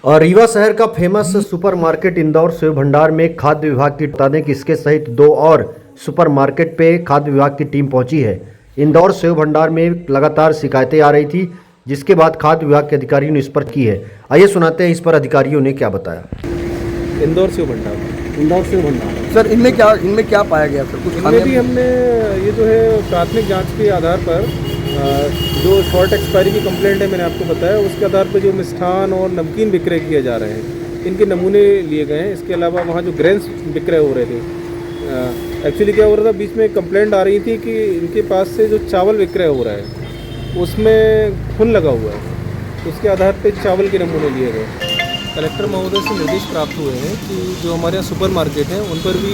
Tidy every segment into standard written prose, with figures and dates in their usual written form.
और रीवा शहर का फेमस सुपरमार्केट इंदौर सेव भंडार में खाद्य विभाग की बता दें कि इसके सहित 2 और सुपरमार्केट पे खाद्य विभाग की टीम पहुंची है। इंदौर सेव भंडार में लगातार शिकायतें आ रही थी, जिसके बाद खाद्य विभाग के अधिकारियों ने इस पर की है। आइए सुनाते हैं इस पर अधिकारियों ने क्या बताया। इंदौर सेव भंडार। इंदौर सेव भंडार सर, इनमें क्या पाया गया सर? कुछ इनमें भी हमने ये जो है प्राथमिक जांच के आधार पर जो शॉर्ट एक्सपायरी की कंप्लेंट है, मैंने आपको बताया, उसके आधार पर जो मिष्ठान और नमकीन विक्रय किए जा रहे हैं, इनके नमूने लिए गए हैं। इसके अलावा वहाँ जो ग्रेन्स विक्रय हो रहे थे, एक्चुअली क्या हो रहा था, बीच में कंप्लेंट आ रही थी कि इनके पास से जो चावल विक्रय हो रहा है उसमें खून लगा हुआ है। उसके आधार पर चावल के नमूने लिए गए। कलेक्टर महोदय से निर्देश प्राप्त हुए हैं कि जो हमारे यहाँ सुपर मार्केट हैं उन पर भी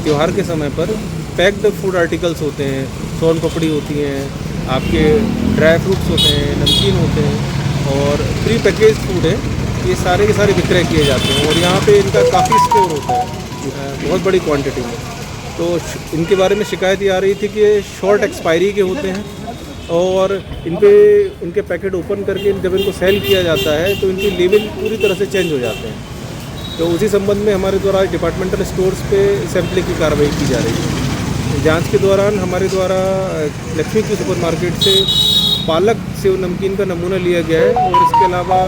त्यौहार के समय पर पैक्ड फूड आर्टिकल्स होते हैं, सोन पपड़ी होती हैं, आपके ड्राई फ्रूट्स होते हैं, नमकीन होते हैं और प्री पैकेज फूड है, ये सारे के सारे विक्रय किए जाते हैं। और यहाँ पे इनका काफ़ी स्टोर होता है बहुत बड़ी क्वांटिटी में। तो इनके बारे में शिकायत ये आ रही थी कि शॉर्ट एक्सपायरी के होते हैं और इनके पैकेट ओपन करके जब इनको सेल किया जाता है तो इनकी लेवल पूरी तरह से चेंज हो जाते हैं। तो उसी संबंध में हमारे द्वारा डिपार्टमेंटल स्टोर्स पे सैंपलिंग की कार्रवाई की जा रही है। जांच के दौरान हमारे द्वारा लक्ष्मी की सुपरमार्केट से पालक सेव नमकीन का नमूना लिया गया है और इसके अलावा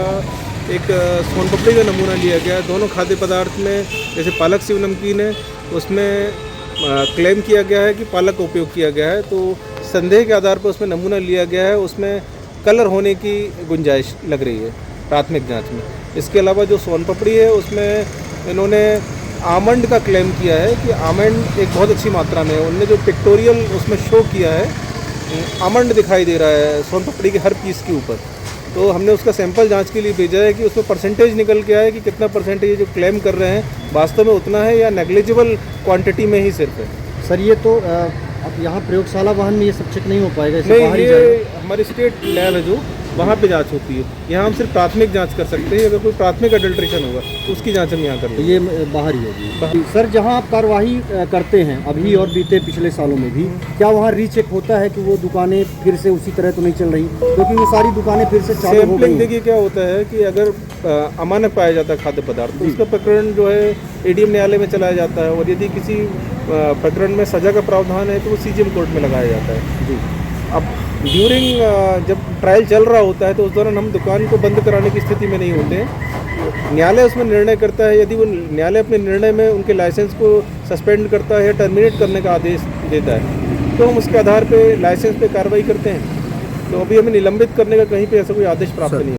एक सोन पपड़ी का नमूना लिया गया है। दोनों खाद्य पदार्थ में, जैसे पालक सेव नमकीन है, उसमें क्लेम किया गया है कि पालक का उपयोग किया गया है, तो संदेह के आधार पर उसमें नमूना लिया गया है, उसमें कलर होने की गुंजाइश लग रही है प्राथमिक जांच में। इसके अलावा जो सोन पपड़ी है उसमें इन्होंने आमंड का क्लेम किया है कि आमंड एक बहुत अच्छी मात्रा में है। उनने जो पिक्टोरियल उसमें शो किया है, आमंड दिखाई दे रहा है सोन पपड़ी के हर पीस के ऊपर। तो हमने उसका सैंपल जांच के लिए भेजा है कि उसमें परसेंटेज निकल के आए कि कितना परसेंटेज जो क्लेम कर रहे हैं वास्तव में उतना है या नेग्लिजिबल क्वांटिटी में ही सिर्फ है। सर, ये तो अब यहाँ प्रयोगशाला वाहन में ये सब चेक नहीं हो पाएगा? नहीं, ये हमारी स्टेट लैब है जो वहाँ पे जांच होती है। यहाँ हम सिर्फ प्राथमिक जांच कर सकते हैं। अगर कोई प्राथमिक अडल्ट्रेशन होगा तो उसकी जांच हम यहाँ कर लेंगे। ये बाहर ही होगी। सर, जहाँ आप कार्यवाही करते हैं अभी और बीते पिछले सालों में भी, क्या वहाँ रीचेक होता है कि वो दुकानें फिर से उसी तरह तो नहीं चल रही? क्योंकि वो सारी दुकानें फिर से चालू हो गई। देखिए क्या होता है कि अगर अमानक पाया जाता है खाद्य पदार्थ तो उसका प्रकरण जो है एडीएम न्यायालय में चलाया जाता है और यदि किसी प्रकरण में सजा का प्रावधान है तो वो सीजीएम कोर्ट में लगाया जाता है। जी, अब ड्यूरिंग जब ट्रायल चल रहा होता है तो उस दौरान हम दुकान को बंद कराने की स्थिति में नहीं होते हैं। न्यायालय उसमें निर्णय करता है। यदि वो न्यायालय अपने निर्णय में उनके लाइसेंस को सस्पेंड करता है या टर्मिनेट करने का आदेश देता है तो हम उसके आधार पे लाइसेंस पे कार्रवाई करते हैं। तो अभी हमें निलंबित करने का कहीं पे ऐसा कोई आदेश प्राप्त नहीं है।